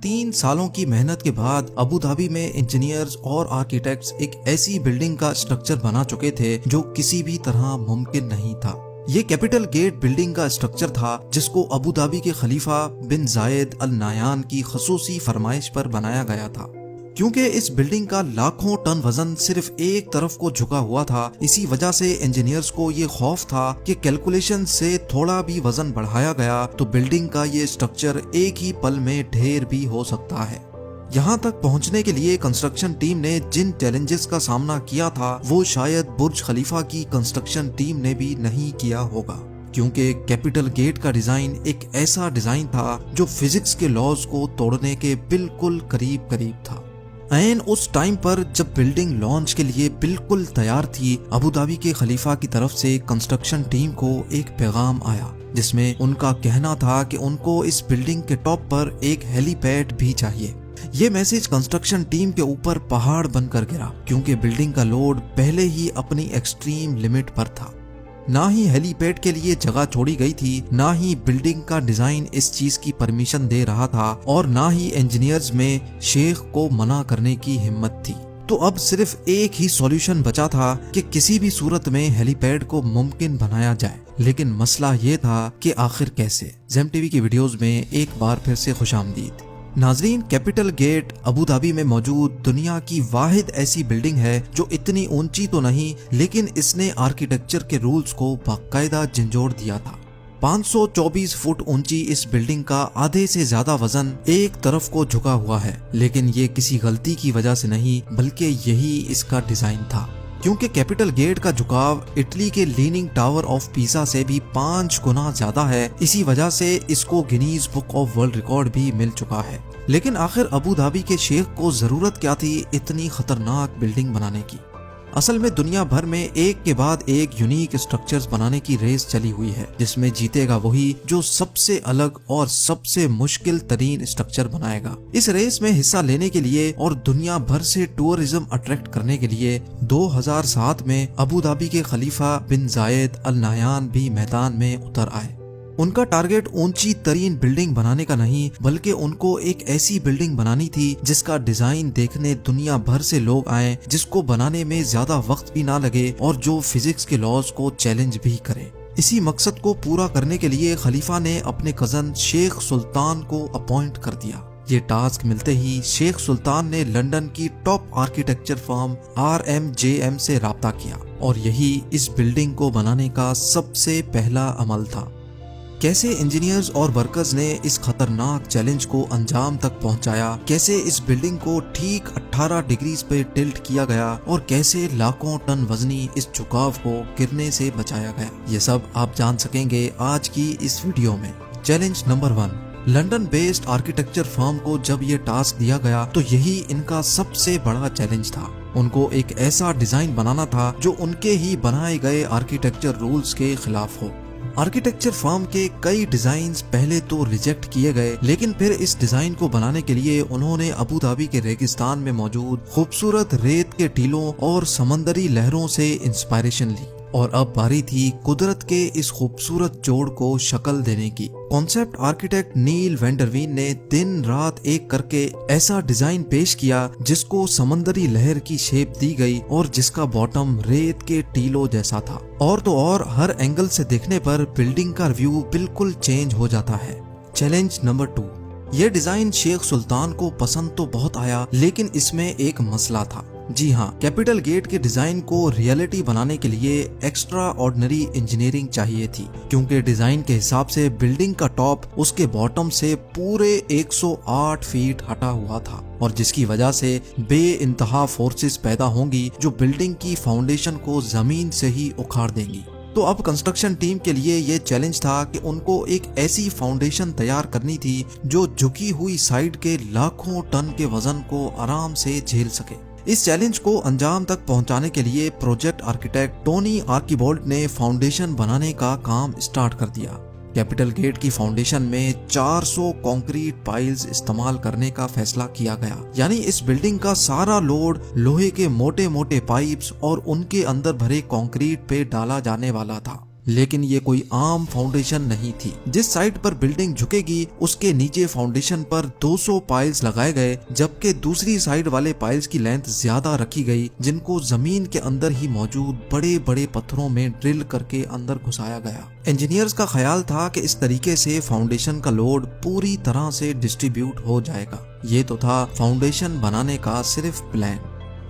3 सालों की मेहनत के बाद अबू धाबी में इंजीनियर्स और आर्किटेक्ट्स एक ऐसी बिल्डिंग का स्ट्रक्चर बना चुके थे जो किसी भी तरह मुमकिन नहीं था। ये कैपिटल गेट बिल्डिंग का स्ट्रक्चर था जिसको अबू धाबी के खलीफा बिन जायद अल नायान की खसूसी फरमाइश पर बनाया गया था। क्योंकि इस बिल्डिंग का लाखों टन वजन सिर्फ एक तरफ को झुका हुआ था, इसी वजह से इंजीनियर्स को ये खौफ था कि कैलकुलेशन से थोड़ा भी वजन बढ़ाया गया तो बिल्डिंग का ये स्ट्रक्चर एक ही पल में ढेर भी हो सकता है। यहाँ तक पहुँचने के लिए कंस्ट्रक्शन टीम ने जिन चैलेंजेस का सामना किया था वो शायद बुर्ज खलीफा की कंस्ट्रक्शन टीम ने भी नहीं किया होगा, क्योंकि कैपिटल गेट का डिजाइन एक ऐसा डिजाइन था जो फिजिक्स के लॉज को तोड़ने के बिल्कुल करीब करीब था। ऐन उस टाइम पर जब बिल्डिंग लॉन्च के लिए बिल्कुल तैयार थी, अबू धाबी के खलीफा की तरफ से कंस्ट्रक्शन टीम को एक पैगाम आया जिसमें उनका कहना था कि उनको इस बिल्डिंग के टॉप पर एक हेलीपैड भी चाहिए। ये मैसेज कंस्ट्रक्शन टीम के ऊपर पहाड़ बनकर गिरा, क्योंकि बिल्डिंग का लोड पहले ही अपनी एक्सट्रीम लिमिट पर था। ना ही हेलीपैड के लिए जगह छोड़ी गई थी, ना ही बिल्डिंग का डिजाइन इस चीज की परमिशन दे रहा था और ना ही इंजीनियर्स में शेख को मना करने की हिम्मत थी। तो अब सिर्फ एक ही सॉल्यूशन बचा था कि किसी भी सूरत में हेलीपैड को मुमकिन बनाया जाए। लेकिन मसला ये था कि आखिर कैसे। ज़ेम टीवी की वीडियोस में एक बार फिर से खुशामदीद। नाजरीन, कैपिटल गेट अबू धाबी में मौजूद दुनिया की वाहिद ऐसी बिल्डिंग है जो इतनी ऊंची तो नहीं, लेकिन इसने आर्किटेक्चर के रूल्स को बाकायदा झंझोड़ दिया था। 524 फुट ऊंची इस बिल्डिंग का आधे से ज्यादा वजन एक तरफ को झुका हुआ है, लेकिन ये किसी गलती की वजह से नहीं बल्कि यही इसका डिजाइन था। क्योंकि कैपिटल गेट का झुकाव इटली के लीनिंग टावर ऑफ पीसा से भी 5 गुना ज्यादा है, इसी वजह से इसको Guinness book of world record भी मिल चुका है। लेकिन आखिर अबू धाबी के शेख को जरूरत क्या थी इतनी खतरनाक बिल्डिंग बनाने की। असल में दुनिया भर में एक के बाद एक यूनिक स्ट्रक्चर्स बनाने की रेस चली हुई है, जिसमें जीतेगा वही जो सबसे अलग और सबसे मुश्किल तरीन स्ट्रक्चर बनाएगा। इस रेस में हिस्सा लेने के लिए और दुनिया भर से टूरिज्म अट्रैक्ट करने के लिए 2007 में अबू धाबी के खलीफा बिन जायद अल नायान भी मैदान में उतर आए। उनका टारगेट ऊंची तरीन बिल्डिंग बनाने का नहीं, बल्कि उनको एक ऐसी बिल्डिंग बनानी थी जिसका डिजाइन देखने दुनिया भर से लोग आए, जिसको बनाने में ज्यादा वक्त भी ना लगे और जो फिजिक्स के लॉज को चैलेंज भी करे। इसी मकसद को पूरा करने के लिए खलीफा ने अपने कजन शेख सुल्तान को अपॉइंट कर दिया। ये टास्क मिलते ही शेख सुल्तान ने लंदन की टॉप आर्किटेक्चर फर्म RMJM से राब्ता किया और यही इस बिल्डिंग को बनाने का सबसे पहला अमल था। कैसे इंजीनियर्स और वर्कर्स ने इस खतरनाक चैलेंज को अंजाम तक पहुंचाया, कैसे इस बिल्डिंग को ठीक 18 डिग्रीज पे टिल्ट किया गया और कैसे लाखों टन वजनी इस झुकाव को गिरने से बचाया गया, ये सब आप जान सकेंगे आज की इस वीडियो में। Challenge number 1। London based architecture firm को जब ये टास्क दिया गया तो यही इनका सबसे बड़ा चैलेंज था। उनको एक ऐसा डिजाइन बनाना था जो उनके ही बनाए गए आर्किटेक्चर रूल्स के खिलाफ हो। आर्किटेक्चर फर्म के कई डिजाइन्स पहले तो रिजेक्ट किए गए, लेकिन फिर इस डिजाइन को बनाने के लिए उन्होंने अबू धाबी के रेगिस्तान में मौजूद खूबसूरत रेत के टीलों और समंदरी लहरों से इंस्पायरेशन ली और अब बारी थी कुदरत के इस खूबसूरत जोड़ को शक्ल देने की। कॉन्सेप्ट आर्किटेक्ट नील वेंडरवीन ने दिन रात एक करके ऐसा डिजाइन पेश किया जिसको समंदरी लहर की शेप दी गई और जिसका बॉटम रेत के टीलों जैसा था। और तो और हर एंगल से देखने पर बिल्डिंग का व्यू बिल्कुल चेंज हो जाता है। Challenge number 2। ये डिजाइन शेख सुल्तान को पसंद तो बहुत आया, लेकिन इसमें एक मसला था। जी हाँ, कैपिटल गेट के डिजाइन को रियलिटी बनाने के लिए एक्स्ट्रा ऑर्डिनरी इंजीनियरिंग चाहिए थी, क्योंकि डिजाइन के हिसाब से बिल्डिंग का टॉप उसके बॉटम से पूरे 108 फीट हटा हुआ था और जिसकी वजह से बेइंतहा फोर्सेस पैदा होंगी जो बिल्डिंग की फाउंडेशन को जमीन से ही उखाड़ देंगी। तो अब कंस्ट्रक्शन टीम के लिए ये चैलेंज था कि उनको एक ऐसी फाउंडेशन तैयार करनी थी जो झुकी हुई साइड के लाखों टन के वजन को आराम से झेल सके। इस चैलेंज को अंजाम तक पहुंचाने के लिए प्रोजेक्ट आर्किटेक्ट टोनी आर्किबोल्ड ने फाउंडेशन बनाने का काम स्टार्ट कर दिया। कैपिटल गेट की फाउंडेशन में 400 कंक्रीट पाइल्स इस्तेमाल करने का फैसला किया गया, यानी इस बिल्डिंग का सारा लोड लोहे के मोटे मोटे पाइप्स और उनके अंदर भरे कंक्रीट पे डाला जाने वाला था। लेकिन ये कोई आम फाउंडेशन नहीं थी। जिस साइड पर बिल्डिंग झुकेगी उसके नीचे फाउंडेशन पर 200 पाइल्स लगाए गए, जबकि दूसरी साइड वाले पाइल्स की लेंथ ज्यादा रखी गई, जिनको जमीन के अंदर ही मौजूद बड़े बड़े पत्थरों में ड्रिल करके अंदर घुसाया गया। इंजीनियर्स का ख्याल था कि इस तरीके से फाउंडेशन का लोड पूरी तरह से डिस्ट्रीब्यूट हो जाएगा। ये तो था फाउंडेशन बनाने का सिर्फ plan.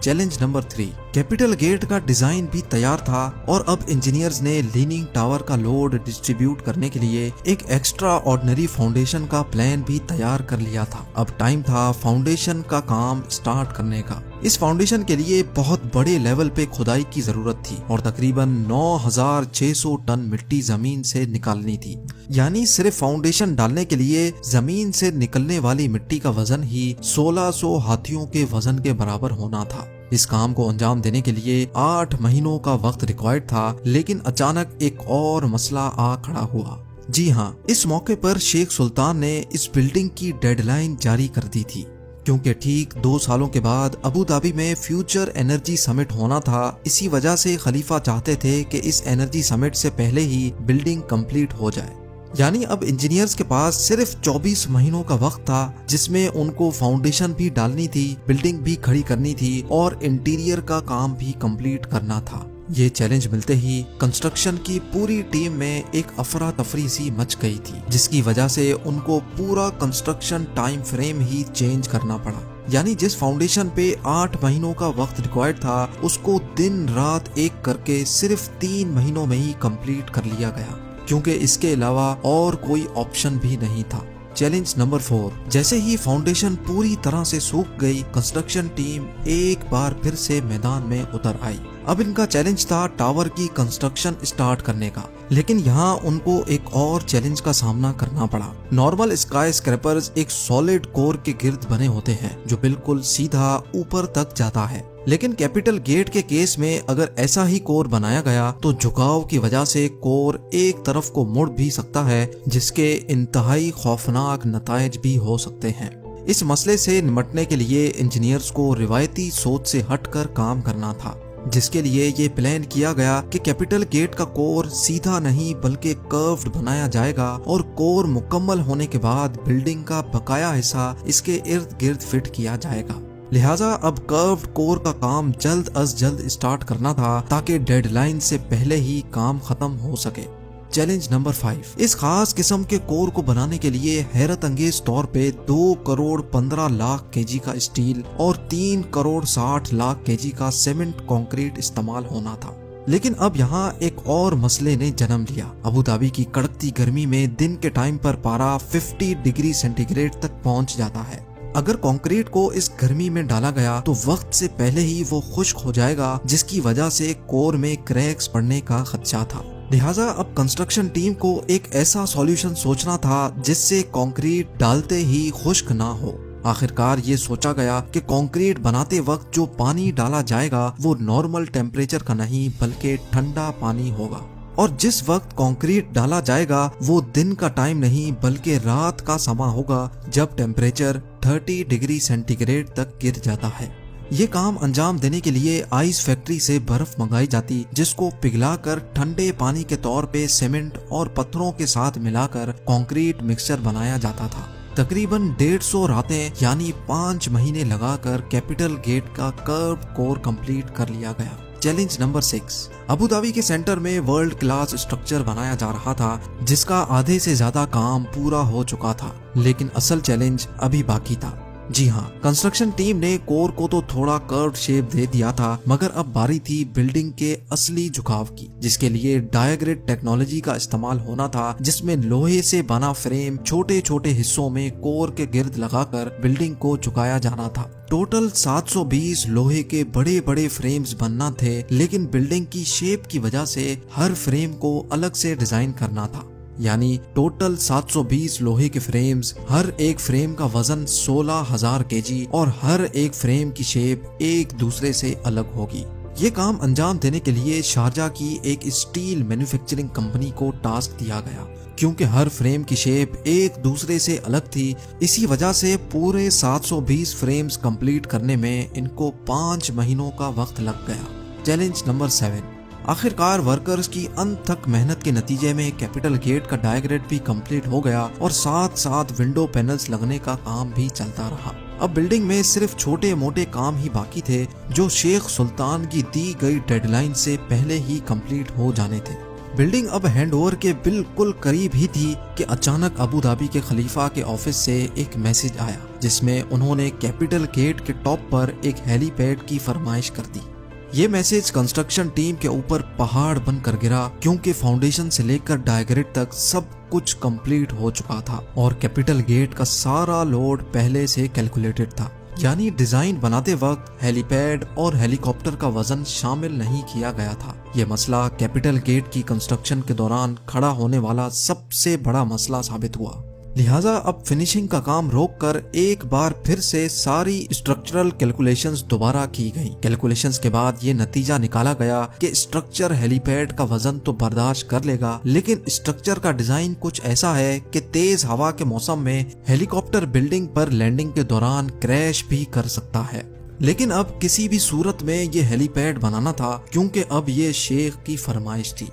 Challenge number 3, capital gate का डिजाइन भी तैयार था और अब इंजीनियर्स ने लीनिंग टावर का लोड डिस्ट्रीब्यूट करने के लिए एक एक्स्ट्रा ऑर्डिनरी फाउंडेशन का प्लान भी तैयार कर लिया था। अब टाइम था फाउंडेशन का काम स्टार्ट करने का। इस फाउंडेशन के लिए बहुत बड़े लेवल पे खुदाई की जरूरत थी और तकरीबन 9600 टन मिट्टी जमीन से निकालनी थी। यानी सिर्फ फाउंडेशन डालने के लिए जमीन से निकलने वाली मिट्टी का वजन ही 1600 हाथियों के वजन के बराबर होना था। इस काम को अंजाम देने के लिए 8 महीनों का वक्त रिक्वायर्ड था, लेकिन अचानक एक और मसला आ खड़ा हुआ। जी हाँ, इस मौके पर शेख सुल्तान ने इस बिल्डिंग की डेडलाइन जारी कर दी थी, क्योंकि ठीक 2 सालों के बाद अबू धाबी में फ्यूचर एनर्जी समिट होना था। इसी वजह से खलीफा चाहते थे कि इस एनर्जी समिट से पहले ही बिल्डिंग कंप्लीट हो जाए। यानी अब इंजीनियर्स के पास सिर्फ 24 महीनों का वक्त था, जिसमें उनको फाउंडेशन भी डालनी थी, बिल्डिंग भी खड़ी करनी थी और इंटीरियर का काम भी कंप्लीट करना था। ये चैलेंज मिलते ही कंस्ट्रक्शन की पूरी टीम में एक अफरा तफरी सी मच गई थी, जिसकी वजह से उनको पूरा कंस्ट्रक्शन टाइम फ्रेम ही चेंज करना पड़ा। यानी जिस फाउंडेशन पे 8 महीनों का वक्त रिक्वायर्ड था, उसको दिन रात एक करके सिर्फ 3 महीनों में ही कंप्लीट कर लिया गया, क्योंकि इसके अलावा और कोई ऑप्शन भी नहीं था। चैलेंज नंबर 4, जैसे ही फाउंडेशन पूरी तरह से सूख गई, कंस्ट्रक्शन टीम एक बार फिर से मैदान में उतर आई। अब इनका चैलेंज था टावर की कंस्ट्रक्शन स्टार्ट करने का, लेकिन यहाँ उनको एक और चैलेंज का सामना करना पड़ा। नॉर्मल स्काई स्क्रैपर्स एक सॉलिड कोर के गिर्द बने होते हैं जो बिल्कुल सीधा ऊपर तक जाता है, लेकिन कैपिटल गेट के केस में अगर ऐसा ही कोर बनाया गया तो झुकाव की वजह से कोर एक तरफ को मुड़ भी सकता है, जिसके इंतहाई खौफनाक नतायज भी हो सकते हैं। इस मसले से निपटने के लिए इंजीनियर्स को रिवायती सोच से हटकर काम करना था, जिसके लिए ये प्लान किया गया कि कैपिटल गेट का कोर सीधा नहीं बल्कि कर्व्ड बनाया जाएगा और कोर मुकम्मल होने के बाद बिल्डिंग का बकाया हिस्सा इसके इर्द गिर्द फिट किया जाएगा। लिहाजा अब कर्व्ड कोर का काम जल्द अज जल्द स्टार्ट करना था, ताकि डेडलाइन से पहले ही काम खत्म हो सके। चैलेंज नंबर 5, इस खास किस्म के कोर को बनाने के लिए हैरत अंगेज तौर पे 2 करोड़ 15 लाख केजी का स्टील और 3 करोड़ 60 लाख केजी का सीमेंट कंक्रीट इस्तेमाल होना था। लेकिन अब यहाँ एक और मसले ने जन्म लिया। अबू धाबी की कड़कती गर्मी में दिन के टाइम पर पारा 50 डिग्री सेंटीग्रेड तक पहुँच जाता है। अगर कंक्रीट को इस गर्मी में डाला गया तो वक्त से पहले ही वो खुश्क हो जाएगा, जिसकी वजह से कोर में क्रैक्स पड़ने का खदशा था। लिहाजा अब कंस्ट्रक्शन टीम को एक ऐसा सॉल्यूशन सोचना था जिससे कंक्रीट डालते ही खुश्क ना हो। आखिरकार ये सोचा गया कि कंक्रीट बनाते वक्त जो पानी डाला जाएगा वो नॉर्मल टेम्परेचर का नहीं बल्कि ठंडा पानी होगा, और जिस वक्त कंक्रीट डाला जाएगा वो दिन का टाइम नहीं बल्कि रात का समा होगा, जब टेम्परेचर 30 डिग्री सेंटीग्रेड तक गिर जाता है। ये काम अंजाम देने के लिए आइस फैक्ट्री से बर्फ मंगाई जाती, जिसको पिघलाकर ठंडे पानी के तौर पे सीमेंट और पत्थरों के साथ मिलाकर कंक्रीट मिक्सचर बनाया जाता था। तकरीबन 150 रातें यानी 5 महीने लगाकर कैपिटल गेट का कर्व कोर कंप्लीट कर लिया गया। चैलेंज नंबर 6, अबू धाबी के सेंटर में वर्ल्ड क्लास स्ट्रक्चर बनाया जा रहा था, जिसका आधे से ज्यादा काम पूरा हो चुका था, लेकिन असल चैलेंज अभी बाकी था। जी हाँ, कंस्ट्रक्शन टीम ने कोर को तो थोड़ा कर्व शेप दे दिया था, मगर अब बारी थी बिल्डिंग के असली झुकाव की, जिसके लिए डायग्रेड टेक्नोलॉजी का इस्तेमाल होना था, जिसमें लोहे से बना फ्रेम छोटे छोटे हिस्सों में कोर के गिर्द लगाकर बिल्डिंग को झुकाया जाना था। टोटल 720 लोहे के बड़े बड़े फ्रेम्स बनना थे, लेकिन बिल्डिंग की शेप की वजह से हर फ्रेम को अलग से डिजाइन करना था। यानी टोटल 720 लोहे के फ्रेम्स, हर एक फ्रेम का वजन 16,000 केजी और हर एक फ्रेम की शेप एक दूसरे से अलग होगी। ये काम अंजाम देने के लिए शारजा की एक स्टील मैन्युफैक्चरिंग कंपनी को टास्क दिया गया, क्योंकि हर फ्रेम की शेप एक दूसरे से अलग थी। इसी वजह से पूरे 720 फ्रेम्स कंप्लीट करने में इनको 5 महीनों का वक्त लग गया। चैलेंज नंबर 7, आखिरकार वर्कर्स की अनथक मेहनत के नतीजे में कैपिटल गेट का डायग्रेड भी कंप्लीट हो गया और साथ साथ विंडो पैनल्स लगने का काम भी चलता रहा। अब बिल्डिंग में सिर्फ छोटे मोटे काम ही बाकी थे जो शेख सुल्तान की दी गई डेडलाइन से पहले ही कंप्लीट हो जाने थे। बिल्डिंग अब हैंडओवर के बिल्कुल करीब ही थी कि अचानक अबू धाबी के खलीफा के ऑफिस से एक मैसेज आया जिसमें उन्होंने कैपिटल गेट के टॉप पर एक हेलीपैड की फरमाइश कर दी। ये मैसेज कंस्ट्रक्शन टीम के ऊपर पहाड़ बनकर गिरा क्योंकि फाउंडेशन से लेकर डायग्रेड तक सब कुछ कंप्लीट हो चुका था और कैपिटल गेट का सारा लोड पहले से कैलकुलेटेड था। यानी डिजाइन बनाते वक्त हेलीपैड और हेलीकॉप्टर का वजन शामिल नहीं किया गया था। ये मसला कैपिटल गेट की कंस्ट्रक्शन के दौरान खड़ा होने वाला सबसे बड़ा मसला साबित हुआ। लिहाजा अब फिनिशिंग का काम रोककर एक बार फिर से सारी स्ट्रक्चरल कैलकुलेशंस दोबारा की गई। कैलकुलेशंस के बाद ये नतीजा निकाला गया कि स्ट्रक्चर हेलीपैड का वजन तो बर्दाश्त कर लेगा, लेकिन स्ट्रक्चर का डिजाइन कुछ ऐसा है कि तेज हवा के मौसम में हेलीकॉप्टर बिल्डिंग पर लैंडिंग के दौरान क्रैश भी कर सकता है। लेकिन अब किसी भी सूरत में ये हेलीपैड बनाना था क्योंकि अब ये शेख की फरमाइश थी।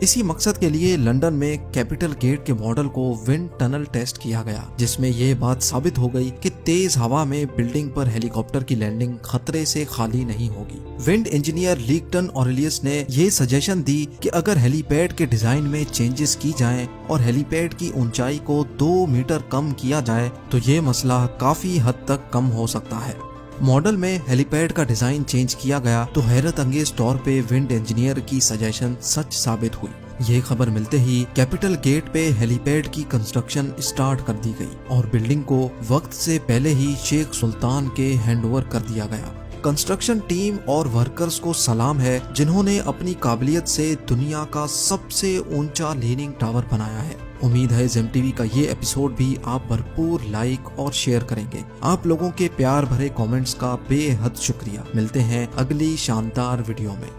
इसी मकसद के लिए लंदन में कैपिटल गेट के मॉडल को विंड टनल टेस्ट किया गया जिसमें यह बात साबित हो गई कि तेज हवा में बिल्डिंग पर हेलीकॉप्टर की लैंडिंग खतरे से खाली नहीं होगी। विंड इंजीनियर लीगटन ऑरेलियस ने यह सजेशन दी कि अगर हेलीपैड के डिजाइन में चेंजेस की जाएं और हेलीपैड की ऊंचाई को 2 मीटर कम किया जाए तो ये मसला काफी हद तक कम हो सकता है। मॉडल में हेलीपैड का डिजाइन चेंज किया गया तो हैरत अंगेज तौर पे विंड इंजीनियर की सजेशन सच साबित हुई। ये खबर मिलते ही कैपिटल गेट पे हेलीपैड की कंस्ट्रक्शन स्टार्ट कर दी गई और बिल्डिंग को वक्त से पहले ही शेख सुल्तान के हैंडओवर कर दिया गया। कंस्ट्रक्शन टीम और वर्कर्स को सलाम है जिन्होंने अपनी काबिलियत से दुनिया का सबसे ऊंचा लीनिंग टावर बनाया है। उम्मीद है जेम टीवी का ये एपिसोड भी आप भरपूर लाइक और शेयर करेंगे। आप लोगों के प्यार भरे कमेंट्स का बेहद शुक्रिया। मिलते हैं अगली शानदार वीडियो में।